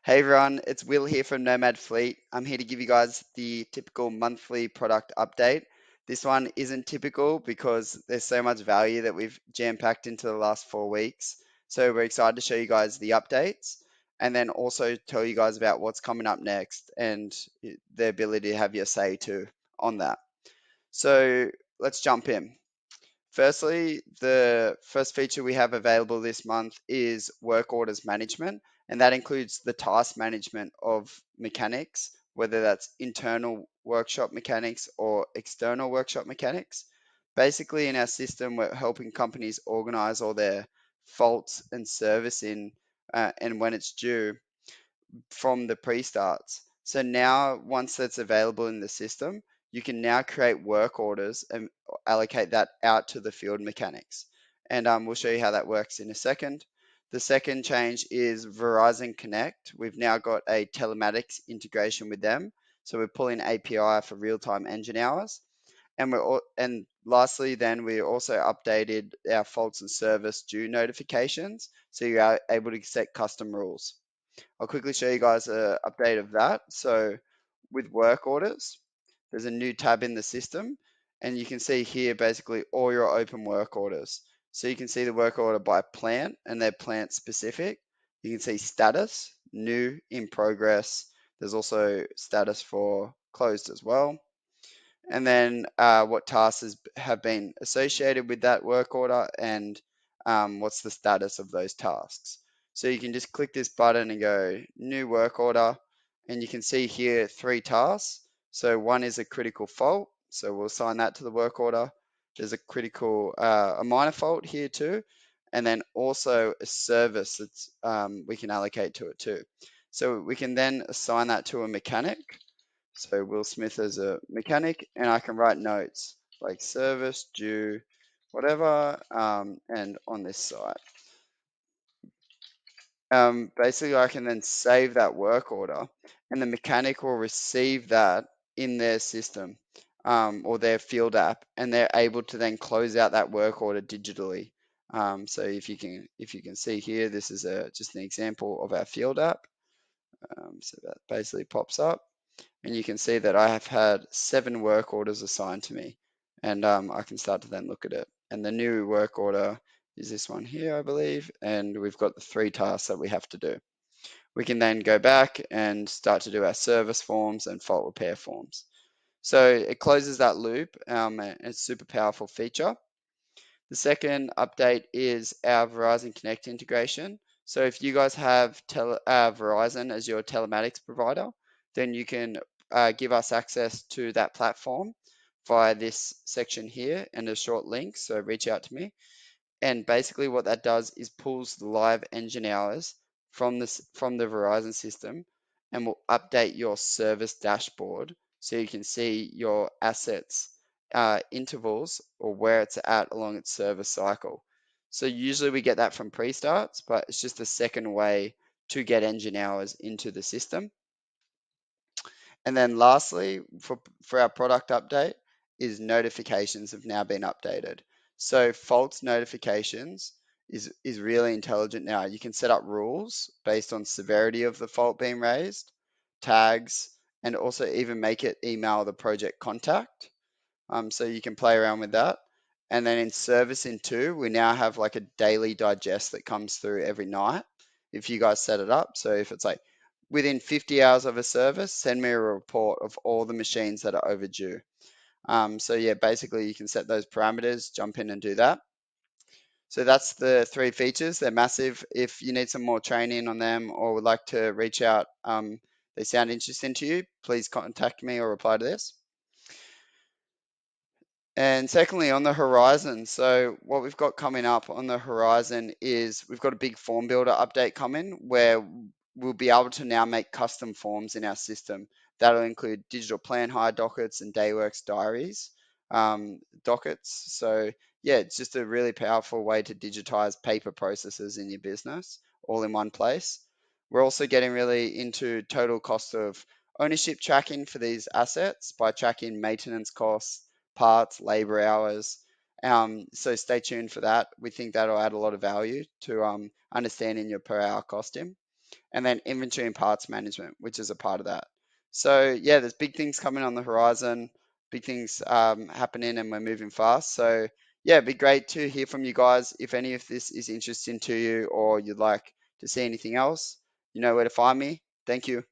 Hey everyone, it's Will here from Nomad Fleet. I'm here to give you guys the typical monthly product update. This one isn't typical because there's so much value that we've jam-packed into the last 4 weeks. So we're excited to show you guys the updates and then also tell you guys about what's coming up next and the ability to have your say too on that. So let's jump in. Firstly, the first feature we have available this month is work orders management, and that includes the task management of mechanics, whether that's internal workshop mechanics or external workshop mechanics. Basically, in our system, we're helping companies organize all their faults and servicing and when it's due from the pre-starts. So now, once that's available in the system, you can now create work orders and allocate that out to the field mechanics. And we'll show you how that works in a second. The second change is Verizon Connect. We've now got a telematics integration with them. So we're pulling API for real-time engine hours. And lastly, then we also updated our faults and service due notifications. So you are able to set custom rules. I'll quickly show you guys an update of that. So with work orders, there's a new tab in the system and you can see here basically all your open work orders. So you can see the work order by plant and they're plant specific. You can see status, new, in progress. There's also status for closed as well. And then what tasks have been associated with that work order and what's the status of those tasks. So you can just click this button and go new work order, and you can see here 3 tasks. So one is a critical fault, so we'll assign that to the work order. There's a minor fault here too, and then also a service that's we can allocate to it too. So we can then assign that to a mechanic. So Will Smith as a mechanic, and I can write notes like service due, whatever, and on this site. Basically, I can then save that work order, and the mechanic will receive that in their system or their field app, and they're able to then close out that work order digitally. So if you can see here, this is just an example of our field app. So that basically pops up. And you can see that I have had 7 work orders assigned to me, and I can start to then look at it. And the new work order is this one here, I believe, and we've got the 3 tasks that we have to do. We can then go back and start to do our service forms and fault repair forms. So it closes that loop, and it's a super powerful feature. The second update is our Verizon Connect integration. So if you guys have Verizon as your telematics provider, then you can give us access to that platform via this section here and a short link. So reach out to me. And basically what that does is pulls the live engine hours from the Verizon system and will update your service dashboard so you can see your assets intervals or where it's at along its service cycle. So usually we get that from pre-starts, but it's just a second way to get engine hours into the system. And then lastly, for our product update, is notifications have now been updated. So faults notifications is really intelligent now. You can set up rules based on severity of the fault being raised, tags, and also even make it email the project contact. So you can play around with that. And then in servicing too, we now have like a daily digest that comes through every night if you guys set it up. So if it's like within 50 hours of a service, send me a report of all the machines that are overdue. So yeah, basically you can set those parameters, jump in and do that. So that's the 3 features. They're massive. If you need some more training on them or would like to reach out, they sound interesting to you, please contact me or reply to this. And secondly, on the horizon, so what we've got coming up on the horizon is we've got a big form builder update coming where we'll be able to now make custom forms in our system. That'll include digital plan hire dockets and Dayworks diaries dockets. So yeah, it's just a really powerful way to digitize paper processes in your business all in one place. We're also getting really into total cost of ownership tracking for these assets by tracking maintenance costs, parts, labor hours. So stay tuned for that. We think that'll add a lot of value to understanding your per hour costing. and then inventory and parts management, which is a part of that. So yeah, there's big things coming on the horizon, big things happening, and we're moving fast. So yeah, it'd be great to hear from you guys. If any of this is interesting to you or you'd like to see anything else, you know where to find me. Thank you.